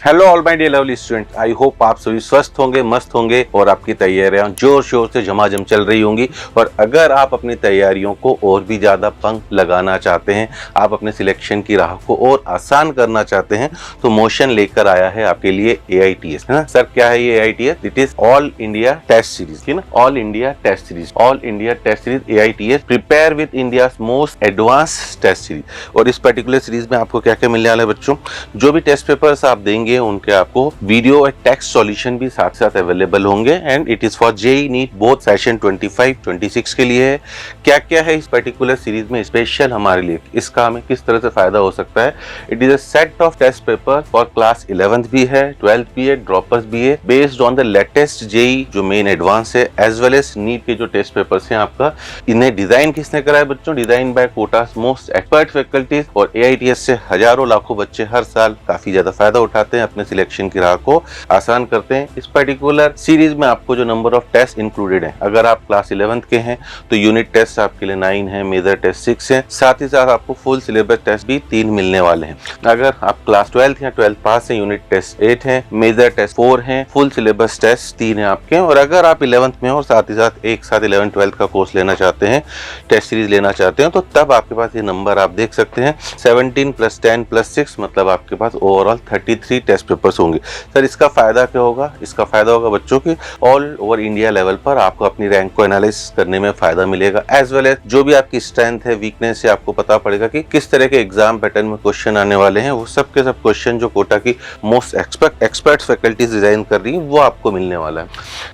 Hello all my dear lovely student, I hope आप सभी स्वस्थ होंगे, मस्त होंगे और आपकी तैयारियां जोर शोर से झमाझम चल रही होंगी। और अगर आप अपनी तैयारियों को और भी ज़्यादा पंख लगाना चाहते हैं, आप अपने सिलेक्शन की राह को और आसान करना चाहते हैं, तो मोशन लेकर आया है आपके लिए AITS, है ना सर। क्या है ये AITS? It is all India test series, है ना, all India test series, all India test series AITS prepare with India most advance test series. और इस पर्टिकुलर सीरीज में आपको क्या क्या मिलने वाला है बच्चों? जो भी टेस्ट पेपर्स आप देंगे उनके आपको वीडियो और टेक्स्ट सॉल्यूशन भी साथ साथ अवेलेबल होंगे। And it is for JEE NEET both session 25-26 के लिए है। क्या क्या है इस पर्टिकुलर सीरीज में स्पेशल हमारे लिए, इसका हमें किस तरह से फायदा हो सकता है? It is a set of test paper for class 11th भी है, 12th भी है, ड्रॉपर्स भी है, based on the latest JEE जो मेन एडवांस है, एज वेल एज नीट के जो टेस्ट पेपर्स हैं आपका। इन्हें डिजाइन किसने करा है बच्चों? Design by quotas most expert faculties. और AITS से हजारों लाखों बच्चे हर साल काफी ज्यादा फायदा उठाते हैं, अपने सिलेक्शन की राह को आसान करते हैं। इस पर्टिकुलर सीरीज में आपको जो नंबर ऑफ टेस्ट इंक्लूडेड है, अगर आप क्लास 11th के हैं तो यूनिट टेस्ट आपके लिए 9 है, मेजर टेस्ट 6 है, साथ ही साथ आपको फुल सिलेबस टेस्ट भी 3 मिलने वाले हैं। अगर आप क्लास 12th या 12th पास है, यूनिट टेस्ट 8 है, मेजर टेस्ट 4 है, फुल सिलेबस टेस्ट 3 है आपके। और अगर आप 11th में हो और साथ ही साथ एक साथ 11th-12th का कोर्स लेना चाहते हैं, टेस्ट सीरीज लेना चाहते हैं, तो तब आपके पास ये नंबर आप देख सकते हैं 17 + 10 + 6, मतलब आपके पास ओवरऑल 33 टेस्ट पेपर्स होंगे। सर इसका फायदा क्या होगा? इसका फायदा होगा बच्चों की ऑल ओवर इंडिया लेवल पर आपको अपनी रैंक को एनालाइज करने में फायदा मिलेगा, एज वेल एज जो भी आपकी स्ट्रेंथ है, वीकनेस है, आपको पता पड़ेगा कि किस तरह के एग्जाम पैटर्न में क्वेश्चन आने वाले हैं। वो सब के सब क्वेश्चन जो कोटा की मोस्ट एक्सपर्ट फैकल्टीज डिजाइन कर रही है वो आपको मिलने वाला है।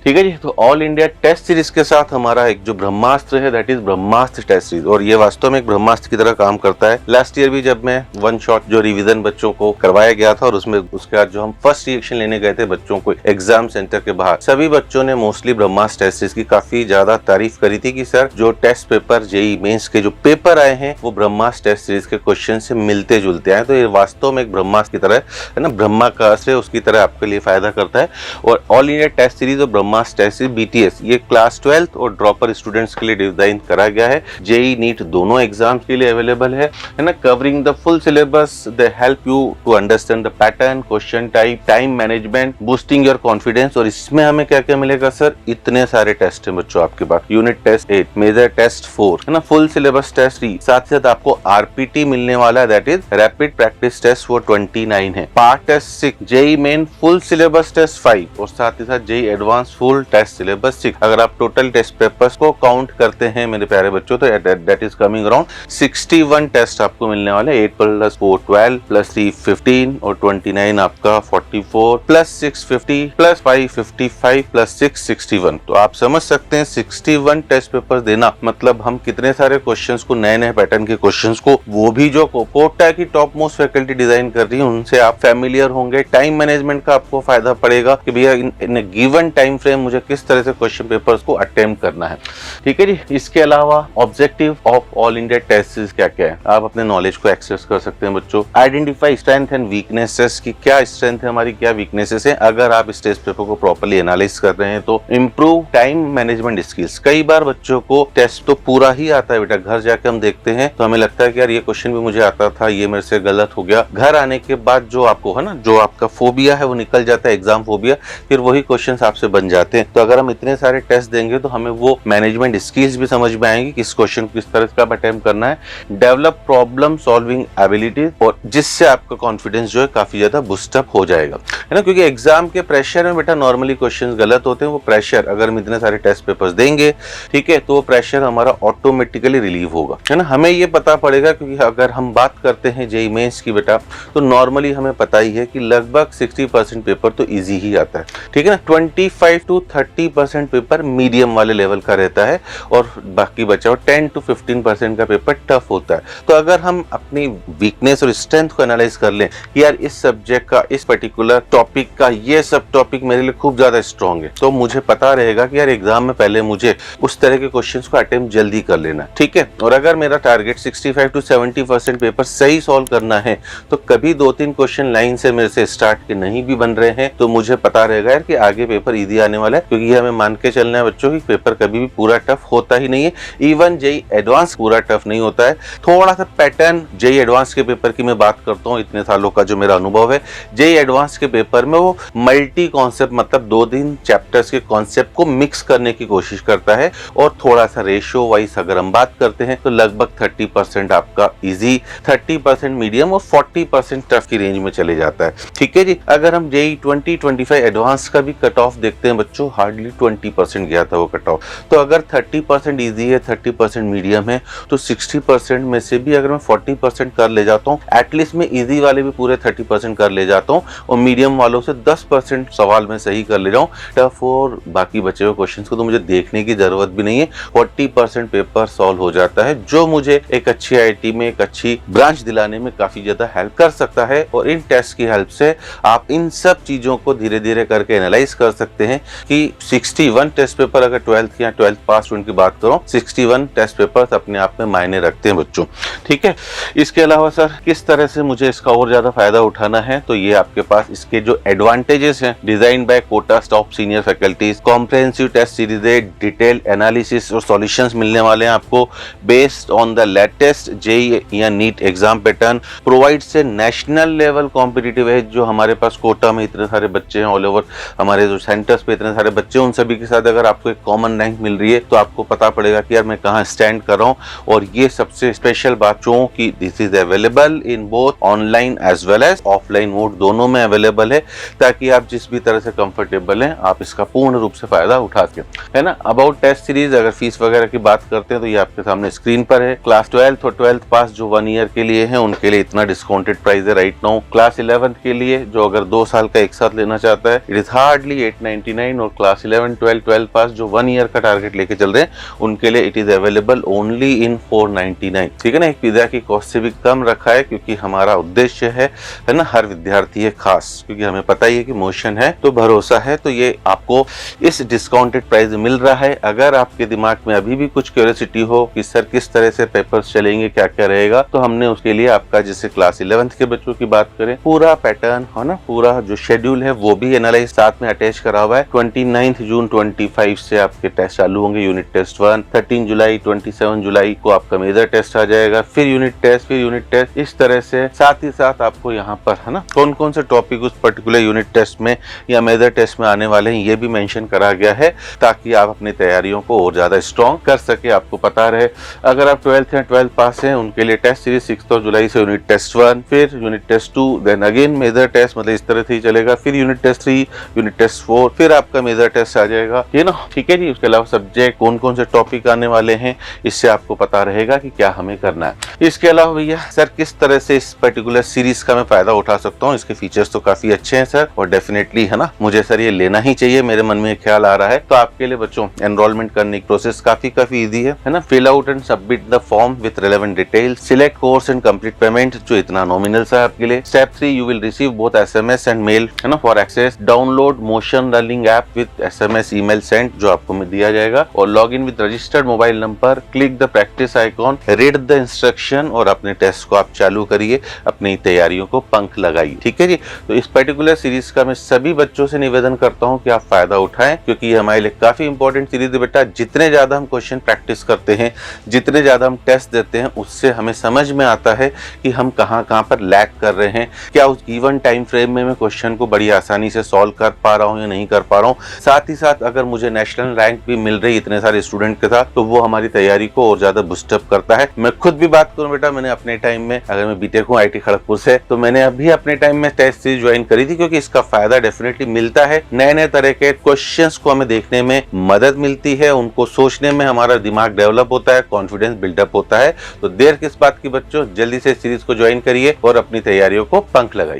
ठीक है जी। तो ऑल इंडिया टेस्ट सीरीज के साथ हमारा एक जो ब्रह्मास्त्र है, that is Brahmastra test series, और ये वास्तव में एक ब्रह्मास्त्र की तरह काम करता है। लास्ट ईयर भी जब मैं वन शॉट जो रिवीजन बच्चों को करवाया गया था और उसमें उसके बाद जो हम फर्स्ट रिएक्शन लेने गए थे बच्चों को एग्जाम सेंटर के बाहर, सभी बच्चों ने मोस्टली ब्रह्मास्त्र टेस्ट सीरीज की काफी ज्यादा तारीफ करी थी कि सर जो टेस्ट पेपर JEE मेंस के जो पेपर आए हैं वो ब्रह्मास्त्र टेस्ट सीरीज के क्वेश्चन से मिलते जुलते आए। तो ये वास्तव में एक ब्रह्मास्त्र की तरह है ना, ब्रह्मा का असर उसकी तरह आपके लिए फायदा करता है। और ऑल इंडिया टेस्ट सीरीज और ब्रह्मास्त्र टेस्ट सीरीज BTS ये क्लास 12th और ड्रॉपर स्टूडेंट्स के लिए डिजाइन करा गया है। JEE नीट दोनों एग्जाम्स के लिए अवेलेबल है ना, covering the full syllabus. They help you to understand the pattern, question type, time management, boosting your confidence. और इसमें हमें क्या क्या मिलेगा सर? इतने सारे टेस्ट हैं बच्चों आपके पास, यूनिट टेस्ट 8, मेजर टेस्ट 4 है ना, फुल सिलेबस टेस्ट 3, साथ ही साथ आपको RPT मिलने वाला है, that is rapid practice test, वो 29 है, part test 6, JEE main full syllabus test 5 और साथ ही साथ JEE advance full test syllabus 6। अगर आप टोटल टेस्ट पेपर्स को काउंट करते हैं मेरे प्यारे बच्चों, तो that is coming around 61 test आपको मिलने वाले। 8 + 4 12 + 3 15 और 29 आपका 44 + 6 50 + 5 55 + 6 61। तो आप समझ सकते हैं 61 टेस्ट पेपर देना मतलब हम कितने सारे क्वेश्चंस को, नए नए पैटर्न के क्वेश्चंस को, वो भी जो कोटा की टॉप मोस्ट फैकल्टी डिजाइन कर रही है उनसे आप फैमिलियर होंगे। टाइम मैनेजमेंट का आपको फायदा पड़ेगा कि भैया इन गिवन टाइम फ्रेम मुझे किस तरह से क्वेश्चन पेपर्स को अटेम्प्ट करना है। ठीक है जी। इसके अलावा objective of all India test series क्या क्या है? आप अपने नॉलेज को एक्सेस कर सकते हैं बच्चों। आइडेंटिफाई स्ट्रेंथ एंड वीकनेसेस की, क्या स्ट्रेंथ है हमारी, क्या वीकनेसेस है। अगर आप इस टेस्ट पेपर को प्रॉपर्ली एनालाइज कर रहे हैं तो इम्प्रूव टाइम मैनेजमेंट स्किल्स। कई बार बच्चों को टेस्ट तो पूरा ही आता है बेटा, घर जाके हम देखते हैं तो हमें लगता है कि यार ये क्वेश्चन भी मुझे आता था, ये मेरे से गलत हो गया। घर आने के बाद जो आपको है ना, जो आपका फोबिया है वो निकल जाता है, एग्जाम फोबिया, फिर वही क्वेश्चंस आपसे बन जाते हैं। तो अगर हम इतने सारे टेस्ट देंगे तो हमें वो मैनेजमेंट स्किल्स भी समझ में आएंगी, किस क्वेश्चन को किस तरह का अटेम्प्ट करना है। डेवलप प्रॉब्लम सॉल्विंग एबिलिटी, और जिससे आपका कॉन्फिडेंस जो है काफी ज्यादा बूस्टअप हो जाएगा, है ना, क्योंकि एग्जाम के प्रेशर में बेटा नॉर्मली क्वेश्चंस गलत होते हैं। वो प्रेशर अगर हम इतने सारे टेस्ट पेपर्स देंगे, ठीक है, तो वो प्रेशर हमारा ऑटोमेटिकली रिलीव होगा, है ना। हमें ये पता पड़ेगा क्योंकि अगर हम बात करते हैं JEE मेंस की बेटा, तो नॉर्मली हमें पता ही है कि लगभग 60% पेपर तो इजी ही आता है, ठीक है ना। 25 to 30% पेपर मीडियम वाले लेवल का रहता है और बाकी बचा 10 to 15% का पेपर टफ होता है। तो अगर हम अपनी वीकनेस और स्ट्रेंथ को एनालाइज कर लें कि यार इस सब्जेक्ट का, इस पर्टिकुलर टॉपिक का ये सब टॉपिक मेरे लिए खूब ज्यादा स्ट्रॉन्ग है, तो मुझे पता रहेगा कि यार एग्जाम में पहले मुझे उस तरह के क्वेश्चंस को अटेम्प्ट जल्दी कर लेना, ठीक है। और अगर मेरा टारगेट 65 to 70% पेपर सही सॉल्व करना है, तो कभी 2-3 क्वेश्चन लाइन से मेरे से स्टार्ट के नहीं भी बन रहे हैं, तो मुझे पता रहेगा यार कि आगे पेपर इजी आने वाला है, क्योंकि हमें मान के चलना है बच्चों की पेपर कभी भी पूरा टफ होता ही नहीं है। इवन JEE एडवांस पूरा टफ नहीं होता है। थोड़ा सा पैटर्न JEE एडवांस के पेपर की मैं बात करता हूँ, इतने सालों का जो मेरा अनुभव है, जेईई एडवांस के पेपर में वो मल्टी कॉन्सेप्ट मतलब 2-3 चैप्टर्स के कॉन्सेप्ट को मिक्स करने की कोशिश करता है और थोड़ा सा रेशियो वाइज अगर हम बात करते हैं तो लगभग 30% आपका इजी, 30% मीडियम और 40% टफ की रेंज में चले जाता है। ठीक है जी। अगर हम जेईई 2025 एडवांस का भी कट ऑफ देखते हैं बच्चों, हार्डली 20% गया था वो कट ऑफ। तो अगर 30% इजी है, 30% मीडियम है, तो 60% में से भी अगर मैं 40% कर ले जाता हूँ, एटलीस्ट मैं इजी वाले भी पूरे 30% कर ले जाता हूँ और मीडियम वालों से 10% सवाल में सही कर ले जाऊँ, टफ और बाकी बचे हुए क्वेश्चंस को तो मुझे देखने की जरूरत भी नहीं है, 40% पेपर सॉल्व हो जाता है, जो मुझे एक अच्छी आईआईटी में एक अच्छी ब्रांच दिलाने में काफी ज्यादा हेल्प कर सकता है। और इन टेस्ट की हेल्प से आप इन सब चीजों को धीरे धीरे करके एनालाइज कर सकते हैं कि 61 टेस्ट पेपर, अगर 12th या 12th पास स्टूडेंट की बात करो, 61 टेस्ट पेपर अपने आप में मायने रखते हैं बच्चों। ठीक है। इसके अलावा सर किस तरह से मुझे इसका और ज्यादा फायदा उठाना है, तो ये आपके पास इसके जो एडवांटेजेस हैं, design by Kota top senior faculties, comprehensive test series है, डिटेल एनालिसिस और सॉल्यूशंस मिलने वाले हैं आपको based on the latest JEE या नीट एग्जाम पैटर्न, प्रोवाइड से नेशनल लेवल कॉम्पिटिटिव है। जो हमारे पास कोटा में इतने सारे बच्चे हैं, ऑल ओवर हमारे जो सेंटर्स पे इतने सारे बच्चे हैं, उन सभी के साथ अगर आपको एक कॉमन रैंक मिल रही है तो आपको पता पड़ेगा कि यार मैं कहाँ स्टैंड कर रहा हूँ। और ये सबसे स्पेशल बात जो कि this is available in both online as well as offline mode, दोनों में अवेलेबल है, ताकि आप जिस भी तरह से कंफर्टेबल हैं आप इसका पूर्ण रूप से फायदा उठा सकें, है ना। अबाउट टेस्ट सीरीज अगर फीस वगैरह की बात करते हैं तो ये आपके सामने स्क्रीन पर है। क्लास 12th और 12th पास जो 1 ईयर के लिए हैं उनके लिए इतना डिस्काउंटेड प्राइस है राइट नाउ। क्लास 11th के लिए जो अगर 2 साल का एक साथ लेना चाहता है, इट इज हार्डली 899, और क्लास 11, 12, 12 पास जो 1 ईयर का टारगेट लेके चल रहे हैं उनके लिए it is available only in 499। ठीक है ना, एक पिज्जा की कॉस्ट से भी कम रखा है, क्योंकि हमारा उद्देश्य है ना, हर विद्यार्थी है खास, क्योंकि हमें पता ही है कि मोशन है तो भरोसा है। तो ये आपको इस डिस्काउंटेड प्राइस मिल रहा है। अगर आपके दिमाग में अभी भी कुछ क्यूरियोसिटी हो कि सर किस तरह से पेपर्स चलेंगे, क्या क्या रहेगा, तो हमने उसके लिए आपका जैसे क्लास 11th के बच्चों की बात करें, पूरा पैटर्न है ना, पूरा जो शेड्यूल है वो भी एनालाइज साथ में अटैच करा हुआ है। 29 जून 25 से आपके टेस्ट चालू होंगे, यूनिट टेस्ट 1, 13 जुलाई 27 जुलाई को आपका मेजर टेस्ट आ जाएगा, फिर यूनिट टेस्ट, फिर यूनिट टेस्ट, इस तरह से। साथ ही साथ आपको यहाँ पर है ना कौन कौन से टॉपिक उस पर्टिकुलर यूनिट टेस्ट में या मेजर टेस्ट में आने वाले हैं ये भी मेंशन करा गया है, ताकि आप अपनी तैयारियों को और ज्यादा स्ट्रॉन्ग कर सके, आपको पता रहे। अगर आप 12th या 12th पास हैं उनके लिए टेस्ट सीरीज 6 जुलाई से यूनिट टेस्ट 1, फिर unit test 2, then again major test, मतलब इस तरह से ही चलेगा, फिर यूनिट टेस्ट 3, यूनिट टेस्ट 4, फिर आपका मेजर टेस्ट आ जाएगा, ये ना। ठीक है जी। उसके अलावा सब्जेक्ट कौन कौन से टॉपिक आने वाले हैं, इससे आपको पता रहेगा कि क्या हमें करना है। इसके अलावा भैया सर किस तरह से इस पर्टिकुलर सीरीज का मैं फायदा उठा सकता हूँ, इसके फीचर्स तो काफी अच्छे हैं सर, और डेफिनेटली है ना मुझे सर ये लेना ही चाहिए, मेरे मन में ख्याल आ रहा है। तो आपके लिए बच्चों एनरोलमेंट करने की प्रोसेस काफी इजी है ना। Fill out and submit the form with relevant details, select course and complete payment, जो इतना नॉमिनल सा आपके लिए। Step 3, you will receive both SMS and mail, है ना, for access. Download motion learning app with SMS email send, जो आपको दिया जाएगा, और log in with registered mobile number, click the practice icon, read the instruction, और अपने test को आप चालू करिए, अपनी तैयारियों को पंख लगाइए। ठीक है जी। तो इस पर्टिकुलर सीरीज का मैं सभी बच्चों से निवेदन करता हूं कि आप फायदा उठाएं, क्योंकि ये हमारे लिए काफी इंपॉर्टेंट सीरीज है बेटा। जितने ज्यादा हम क्वेश्चन प्रैक्टिस करते हैं, जितने ज्यादा हम टेस्ट देते हैं, उससे हमें समझ में आता है कि हम कहां पर लैग कर रहे हैं, क्या उस गिवन टाइम फ्रेम में मैं क्वेश्चन को बड़ी आसानी से सॉल्व कर पा रहा हूं या नहीं कर पा रहा हूं। साथ ही साथ अगर मुझे नेशनल रैंक भी मिल रही इतने सारे स्टूडेंट के साथ, तो वो हमारी तैयारी को और ज्यादा बूस्टअप करता है। मैं खुद भी बात करूं बेटा, मैंने अपने टाइम में, अगर मैं बीटेक हूं IIT खड़गपुर से, तो मैंने अभी अपने टाइम में टेस्ट सीरीज ज्वाइन करी थी, क्योंकि इसका फायदा डेफिनेटली मिलता है। नए नए तरह के क्वेश्चंस को हमें देखने में मदद मिलती है, उनको सोचने में हमारा दिमाग डेवलप होता है, कॉन्फिडेंस बिल्डअप होता है। तो देर किस बात की बच्चों, जल्दी से सीरीज को ज्वाइन करिए और अपनी तैयारियों को पंख लगाइए।